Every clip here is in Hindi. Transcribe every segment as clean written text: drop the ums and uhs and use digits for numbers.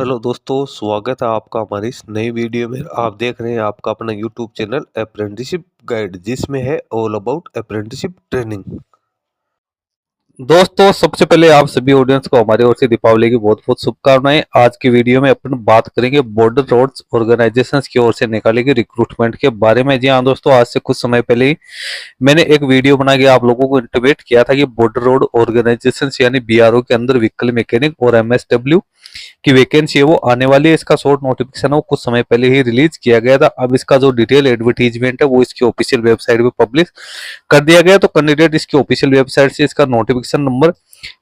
हेलो दोस्तों, स्वागत है आपका हमारी इस नई वीडियो में। आप देख रहे हैं आपका अपना यूट्यूब चैनल अप्रेंटिसशिप गाइड, जिसमें है ऑल अबाउट अप्रेंटिसशिप ट्रेनिंग। दोस्तों, सबसे पहले आप सभी ऑडियंस को हमारी ओर से दीपावली की बहुत बहुत शुभकामनाएं। आज की वीडियो में अपन बात करेंगे बॉर्डर रोड्स ऑर्गेनाइजेशंस की ओर से निकाली गई रिक्रूटमेंट के बारे में। जी हाँ दोस्तों, आज से कुछ समय पहले ही मैंने एक वीडियो बना के आप लोगों को इंटीमेट किया था कि बॉर्डर रोड ऑर्गेनाइजेशंस यानी बीआरओ के अंदर व्हीकल मैकेनिक और एमएसडब्ल्यू की वैकेंसी है वो आने वाली है। इसका शॉर्ट नोटिफिकेशन है वो कुछ समय पहले ही रिलीज किया गया था। अब इसका जो डिटेल एडवर्टीजमेंट है वो इसकी ऑफिशियल वेबसाइट पे पब्लिश कर दिया गया। तो कैंडिडेट इसकी ऑफिशियल वेबसाइट से इसका नोटिफिकेशन नंबर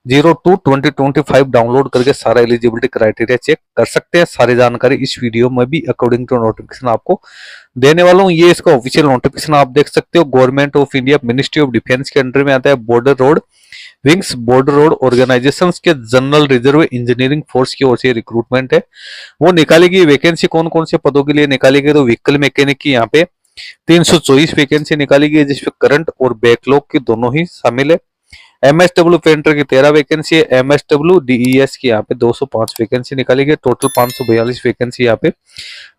02/2025 डाउनलोड करके सारा एलिजिबिलिटी क्राइटेरिया चेक कर सकते हैं। सारी जानकारी इस वीडियो में भी अकॉर्डिंग टू नोटिफिकेशन आपको देने वाला हूँ। ये इसका ऑफिशियल नोटिफिकेशन आप देख सकते हो। Government of India ministry of defence के अंडर में आता है border road wings border road organisations के जनरल रिजर्व इंजीनियरिंग फोर्स की ओर से रिक्रूटमेंट है वो निकाली गई। वैकेंसी कौन कौन से पदों के लिए निकाली गई? तो व्हीकल मैकेनिक की यहाँ पे 324 वैकेंसी निकाली गई है, जिसमें करंट और बैकलॉग की दोनों ही शामिल है। एमएसडब्ल्यू पेंटर की 13 वैकेंसी है। एमएसडब्ल्यू डीईएस की यहाँ पे 205 वैकेंसी निकाली गई। टोटल 542 वैकेंसी यहाँ पे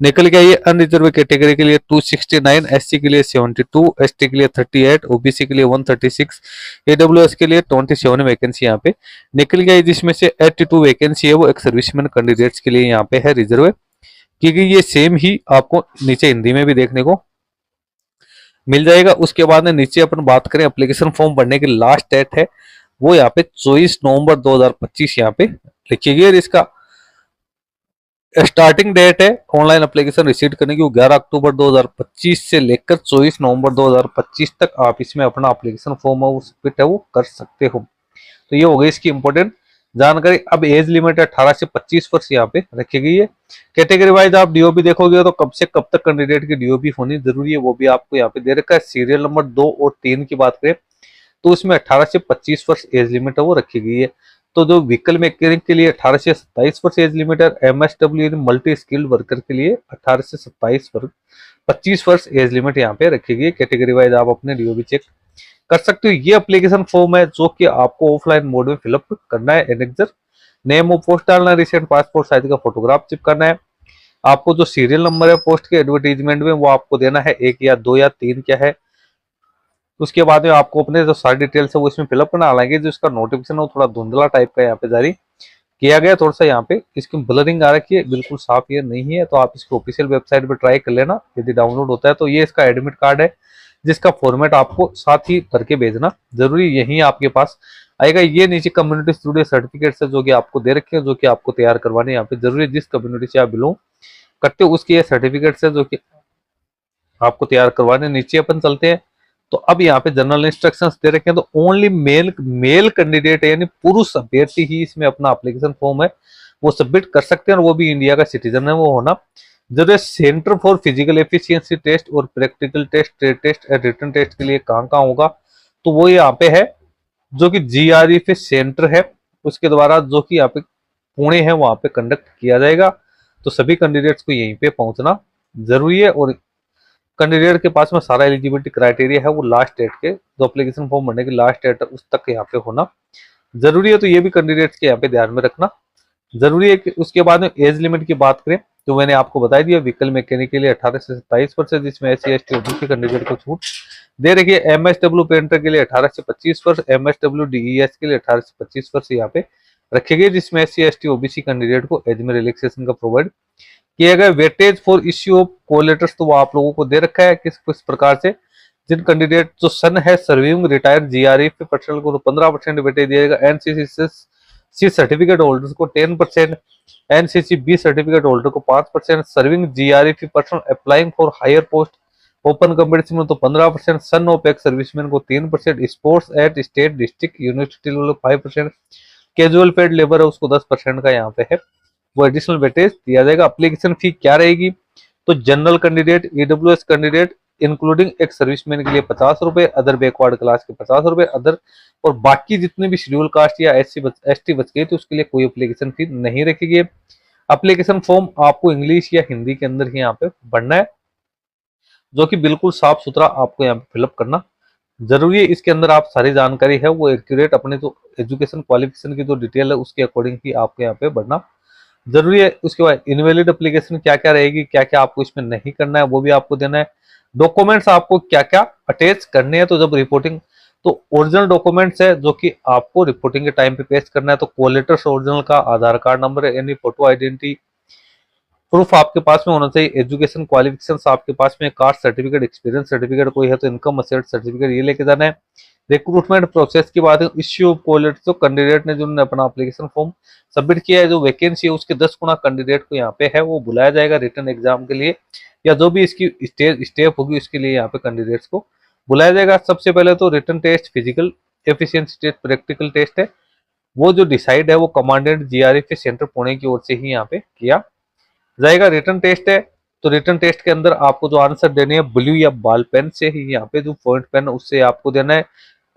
निकल गया। ये अनरिजर्व कैटेगरी के लिए 269, एससी के लिए 72, एसटी के लिए 38, ओबीसी के लिए 136, एडब्ल्यूएस के लिए 27 वैकेंसी यहाँ पे निकल गई, जिसमें से 82 वैकेंसी है वो एक सर्विसमैन कैंडिडेट्स के लिए यहाँ पे है रिजर्व की गई। ये सेम ही आपको नीचे हिंदी में भी देखने को मिल जाएगा। उसके बाद में नीचे अपन बात करें एप्लीकेशन फॉर्म भरने की लास्ट डेट है वो यहाँ पे 24 नवंबर 2025 यहाँ पे लिखी गई है। इसका स्टार्टिंग डेट है ऑनलाइन एप्लीकेशन रिसीव करने की वो 11 अक्टूबर 2025 से लेकर 24 नवंबर 2025 तक आप इसमें अपना एप्लीकेशन फॉर्म है वो सबमिट है वो कर सकते हो। तो ये हो गई इसकी इंपॉर्टेंट जानकारी। अब एज लिमिट 18 से 25 वर्ष यहाँ पे रखी गई है। कैटेगरी वाइज आप डीओबी देखोगे तो कब से कब तक कैंडिडेट की डीओबी होनी जरूरी है वो भी आपको यहाँ पे दे रखा है। सीरियल नंबर 2 और 3 की बात करें तो उसमें 18 से 25 वर्ष एज लिमिट है वो रखी गई है। तो जो व्हीकल मैकेनिक के लिए 18 से 27 वर्ष एज लिमिट है। एमएसडब्ल्यू मल्टी स्किल्ड वर्कर के लिए 18 से 27 वर्ष 25 वर्ष एज लिमिट यहाँ पे रखी गई है। कैटेगरी वाइज आप अपने डीओबी चेक कर सकते हो। ये एप्लीकेशन फॉर्म है जो कि आपको ऑफलाइन मोड में फिलअप करना है। एनेक्सर नेम ऑफ पोस्ट डालना, रिसेंट पासपोर्ट साइज का फोटोग्राफ चिपकाना है। आपको जो सीरियल नंबर है पोस्ट के एडवर्टीजमेंट में वो आपको देना है 1 या 2 या 3 क्या है। उसके बाद में आपको अपने जो सारी डिटेल्स है वो इसमें फिलअप करना। हालांकि जो इसका नोटिफिकेशन है वो थोड़ा धुंधला टाइप का यहाँ पे जारी किया गया। थोड़ा सा यहाँ पे इसकी ब्लरिंग आ रखी है, बिल्कुल साफ ये नहीं है। तो आप इसको ऑफिशियल वेबसाइट पे ट्राई कर लेना यदि डाउनलोड होता है। तो ये इसका एडमिट कार्ड है जिसका फॉर्मेट आपको साथ ही भर के भेजना जरूरी यही आपके पास आएगा। ये नीचे कम्युनिटी स्टूडियो सर्टिफिकेट है जो कि आपको दे रखे हैं, जो कि आपको तैयार करवाने यहाँ पे जरूरी है। जिस कम्युनिटी से आप बिलोंग करते हो उसके ये सर्टिफिकेट है जो कि आपको तैयार करवाने। नीचे अपन चलते हैं तो अब यहाँ पे जनरल इंस्ट्रक्शंस दे रखे हैं। तो ओनली मेल कैंडिडेट यानी पुरुष अभ्यर्थी ही इसमें अपना एप्लीकेशन फॉर्म है वो सबमिट कर सकते हैं और वो भी इंडिया का सिटीजन है वो होना जरूर। Centre for physical efficiency test और प्रैक्टिकल टेस्ट, ट्रेड टेस्ट और रिटन टेस्ट के लिए कहाँ कहाँ होगा तो वो यहाँ पे है जो कि जीआरई पे सेंटर है उसके द्वारा जो कि यहाँ पे पुणे है वहां पे कंडक्ट किया जाएगा। तो सभी कैंडिडेट्स को यहीं पे पहुंचना जरूरी है। और कैंडिडेट के पास में सारा एलिजिबिलिटी क्राइटेरिया है वो लास्ट डेट के जो एप्लीकेशन फॉर्म भरने की लास्ट डेट है उस तक यहाँ पे होना जरूरी है। तो ये भी कैंडिडेट्स के यहाँ पे ध्यान में रखना जरूरी है। कि उसके बाद में एज लिमिट की बात करें तो मैंने आपको बता दिया व्हीकल मैकेनिक के लिए 18 से 27 वर्ष, जिसमें एससी एसटी ओबीसी कैंडिडेट को छूट दे रखी है। एमएसडब्ल्यू पेंटर के लिए 18 से 25 वर्ष, एमएसडब्ल्यू डीईएस के लिए 18 से 25 वर्ष यहाँ पे रखे गए, जिसमें एससी एसटी ओबीसी कैंडिडेट को एज में रिलैक्सेशन का प्रोवाइड किया गया। Weightage for issue of call letters तो वो आप लोगों को दे रखा है किस किस प्रकार से। जिन कैंडिडेट जो सन है सर्विंग रिटायर्ड जीआरई पे पर्सनल को तो 15% वेटेज दिएगा। एनसीसी सी सर्टिफिकेट होल्डर्स को 10%, एनसीसी बी सर्टिफिकेट होल्डर को 5%, serving GRE person applying for higher post open competition में तो 15%, सन ऑफ एक्स सर्विसमैन को 3%, sports at state district university level 5%, casual paid labour है उसको 10% का यहाँ पे है वो एडिशनल वेटेज दिया जाएगा। एप्लीकेशन फी क्या रहेगी तो general candidate, EWS candidate including एक सर्विसमैन के लिए 50 रुपए, अदर बैकवर्ड क्लास के 50 रुपए, अदर और बाकी जितने भी शेड्यूल कास्ट या एसटी बच गए तो उसके लिए कोई एप्लीकेशन फी नहीं रखी गई। एप्लीकेशन फॉर्म आपको इंग्लिश या हिंदी के अंदर ही यहाँ पे भरना है जो कि बिल्कुल साफ सुथरा आपको यहाँ पे फिलअप करना जरूरी है। इसके अंदर आप सारी जानकारी है वो एक्यूरेट अपने जो एजुकेशन क्वालिफिकेशन की जो डिटेल है उसके अकॉर्डिंग ही आपको यहाँ पे भरना जरूरी है। उसके बाद इनवैलिड एप्लीकेशन क्या क्या रहेगी, क्या क्या आपको इसमें नहीं करना है वो भी आपको देना है। डॉक्यूमेंट्स आपको क्या क्या अटैच करने हैं, तो जब रिपोर्टिंग, तो ओरिजिनल डॉक्यूमेंट्स है जो कि आपको रिपोर्टिंग के टाइम पे पेश करना है, तो कॉल लेटर्स ओरिजिनल का, आधार कार्ड नंबर है, यानी फोटो आइडेंटिटी प्रूफ आपके पास में होना चाहिए, एजुकेशन क्वालिफिकेशन आपके पास में, कास्ट सर्टिफिकेट, एक्सपीरियंस सर्टिफिकेट कोई है तो इनकम असेट सर्टिफिकेट ये लेके जाना है। रिक्रूटमेंट प्रोसेस की बात है, इश्यू ऑफ कॉल लेटर, तो कैंडिडेट ने जो अपना एप्लीकेशन फॉर्म सबमिट किया है, जो वैकेंसी है उसके 10 गुना कैंडिडेट को यहाँ पे है वो बुलाया जाएगा रिटर्न एग्जाम के लिए, या जो भी इसकी स्टेप होगी उसके लिए यहाँ पे कैंडिडेट्स को बुलाया जाएगा। सबसे पहले तो written test, physical efficiency test, practical test है, वो जो डिसाइड है वो कमांडेंट जीआरएफ सेंटर पुणे की ओर से ही यहाँ पे किया जाएगा। रिटर्न टेस्ट है, तो रिटर्न टेस्ट के अंदर आपको जो आंसर देने हैं ब्लू या बॉल पेन से ही, यहाँ पे जो पॉइंट पेन उससे आपको देना है,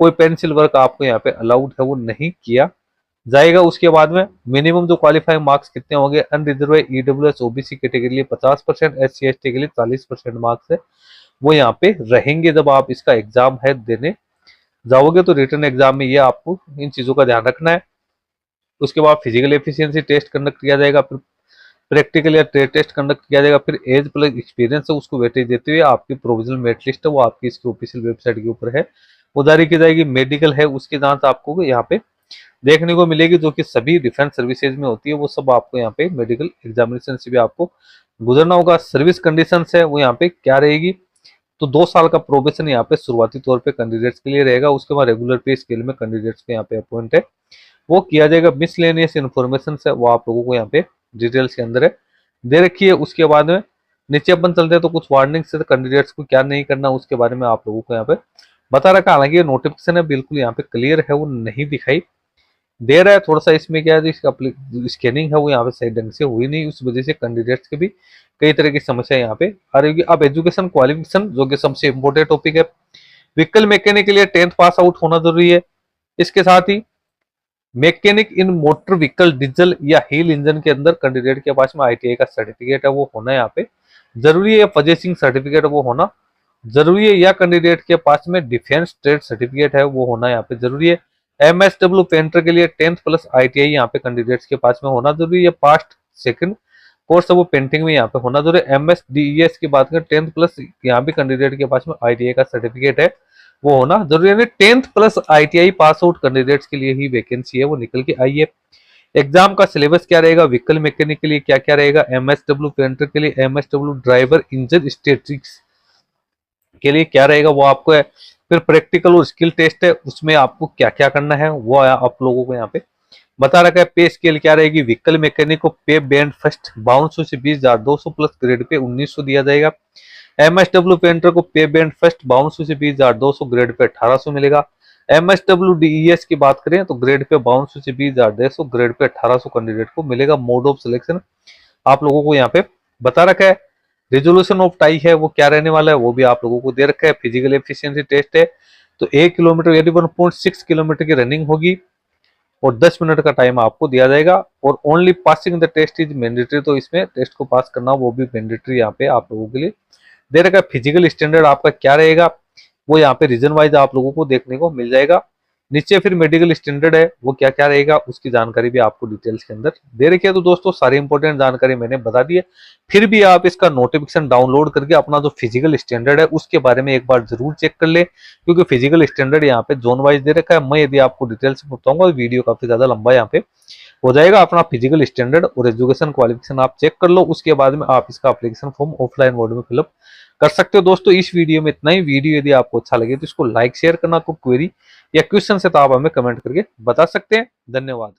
कोई पेंसिल वर्क आपको यहाँ पे अलाउड है वो नहीं किया जाएगा। उसके बाद में मिनिमम जो क्वालिफाइंग मार्क्स कितने होंगे, अनरिजर्व ईडब्ल्यूएस ओबीसी कैटेगरी के लिए 50%, एससी एसटी के लिए 40% मार्क्स है वो यहाँ पे रहेंगे जब आप इसका एग्जाम है देने जाओगे। तो रिटर्न एग्जाम में ये आपको इन चीजों का ध्यान रखना है। उसके बाद फिजिकल एफिशिएंसी टेस्ट कंडक्ट किया जाएगा, फिर प्रैक्टिकल या ट्रेड टेस्ट कंडक्ट किया जाएगा, फिर एज प्लस एक्सपीरियंस है उसको वेटेज देते हुए आपकी प्रोविजनल मेरिट लिस्ट है वो आपकी इसकी ऑफिशियल वेबसाइट के ऊपर है वो जारी की जाएगी। मेडिकल है उसकी जांच आपको यहाँ पे देखने को मिलेगी, जो कि सभी डिफेंस सर्विसेज में होती है, वो सब आपको यहाँ पे मेडिकल एग्जामिनेशन से भी आपको गुजरना होगा। सर्विस कंडीशन है वो यहाँ पे क्या रहेगी, तो 2 साल का प्रोबेशन यहाँ पे शुरुआती तौर पे कैंडिडेट्स के लिए रहेगा। उसके बाद रेगुलर पे स्केल में कैंडिडेट्स को यहाँ पे अपॉइंट है वो किया जाएगा। मिसलेनियस इन्फॉर्मेशन है वो आप लोगों को यहाँ पे डिटेल्स के अंदर है दे रखी है। उसके बाद में नीचे अपन चलते हैं, तो कुछ वार्निंग से कैंडिडेट्स को क्या नहीं करना उसके बारे में आप लोगों को यहाँ पे बता रखा। हालांकि ये नोटिफिकेशन है बिल्कुल यहाँ पे क्लियर है, वो नहीं दिखाई दे रहा है। थोड़ा सा इसमें क्या है, इसका स्कैनिंग है वो यहाँ पे सही ढंग से हुई नहीं, उस वजह से कैंडिडेट्स के भी कई तरह की समस्या यहाँ पे आ रही होगी। अब एजुकेशन क्वालिफिकेशन जो कि सबसे इंपॉर्टेंट टॉपिक है, व्हीकल मैकेनिक के लिए 10th पास आउट होना जरूरी है। इसके साथ ही मैकेनिक इन मोटर व्हीकल डीजल या व्हील इंजन के अंदर कैंडिडेट के पास में आईटीआई का सर्टिफिकेट है वो होना यहाँ पे जरूरी है। पजेसिंग सर्टिफिकेट वो होना जरूरी है, या कैंडिडेट के पास में डिफेंस ट्रेड सर्टिफिकेट है वो होना यहाँ पे जरूरी है। एमएसडब्ल्यू पेंटर के लिए 10th प्लस आईटीआई यहाँ पे कैंडिडेट्स के पास में होना जरूरी है। पास्ट सेकंड कोर्स है वो पेंटिंग में यहाँ पे होना जरूरी है। एमएसडीईएस की बात करें 10th प्लस यहाँ भी कैंडिडेट के पास में आईटीआई का सर्टिफिकेट है वो होना जरूरी है। 10th plus ITI pass out candidates के लिए ही वैकेंसी है वो निकल के आई है। एग्जाम का सिलेबस क्या रहेगा, व्हीकल मैकेनिक के लिए क्या क्या रहेगा, एमएसडब्ल्यू पेंटर के लिए, एमएसडब्ल्यू ड्राइवर इंजन स्टैटिस्टिक्स के लिए क्या रहेगा वो आपको है। फिर प्रैक्टिकल और स्किल टेस्ट है उसमें आपको क्या क्या करना है वो आप लोगों को यहाँ पे बता रखा है। पे स्केल क्या रहेगी, व्हीकल मैकेनिक को पे बैंड फर्स्ट 5200 से 20,200 प्लस ग्रेड पे 1900 दिया जाएगा। एमएसडब्ल्यू पेंटर को पे बैंड फर्स्ट 5200 से 20,200 ग्रेड पे 1800 मिलेगा। एमएसडब्ल्यू डीईएस की बात करें तो ग्रेड पे 5200 से 20,150 ग्रेड पे 1800 कैंडिडेट को मिलेगा। मोड ऑफ सिलेक्शन आप लोगों को यहाँ पे बता रखा है। रेजोल्यूशन ऑफ टाई है वो क्या रहने वाला है वो भी आप लोगों को दे रखा है। फिजिकल एफिशिएंसी टेस्ट है, तो 1 किलोमीटर यानी 1.6 किलोमीटर की रनिंग होगी और 10 मिनट का टाइम आपको दिया जाएगा। और only passing the test is mandatory, तो इसमें टेस्ट को पास करना वो भी मैंडेटरी यहाँ पे आप लोगों के लिए दे रखा है। फिजिकल स्टैंडर्ड आपका क्या रहेगा वो यहाँ पे रीजन वाइज आप लोगों को देखने को मिल जाएगा। नीचे फिर मेडिकल स्टैंडर्ड है वो क्या क्या रहेगा उसकी जानकारी भी आपको डिटेल्स के अंदर दे रखी है। तो दोस्तों सारी इंपॉर्टेंट जानकारी मैंने बता दी है, फिर भी आप इसका नोटिफिकेशन डाउनलोड करके अपना जो फिजिकल स्टैंडर्ड है उसके बारे में एक बार जरूर चेक कर ले, क्योंकि फिजिकल स्टैंडर्ड यहाँ पे जोन वाइज दे रखा है। मैं यदि आपको डिटेल्स बताऊंगा वीडियो काफी ज्यादा लंबा यहाँ पे हो जाएगा। अपना फिजिकल स्टैंडर्ड और एजुकेशन क्वालिफिकेशन आप चेक कर लो, उसके बाद में आप इसका एप्लीकेशन फॉर्म ऑफलाइन मोड में फिलअप कर सकते हो। दोस्तों इस वीडियो में इतना ही। वीडियो यदि आपको अच्छा लगे तो इसको लाइक शेयर करना, कोई क्वेरी या क्वेश्चन है तो आप हमें कमेंट करके बता सकते हैं। धन्यवाद।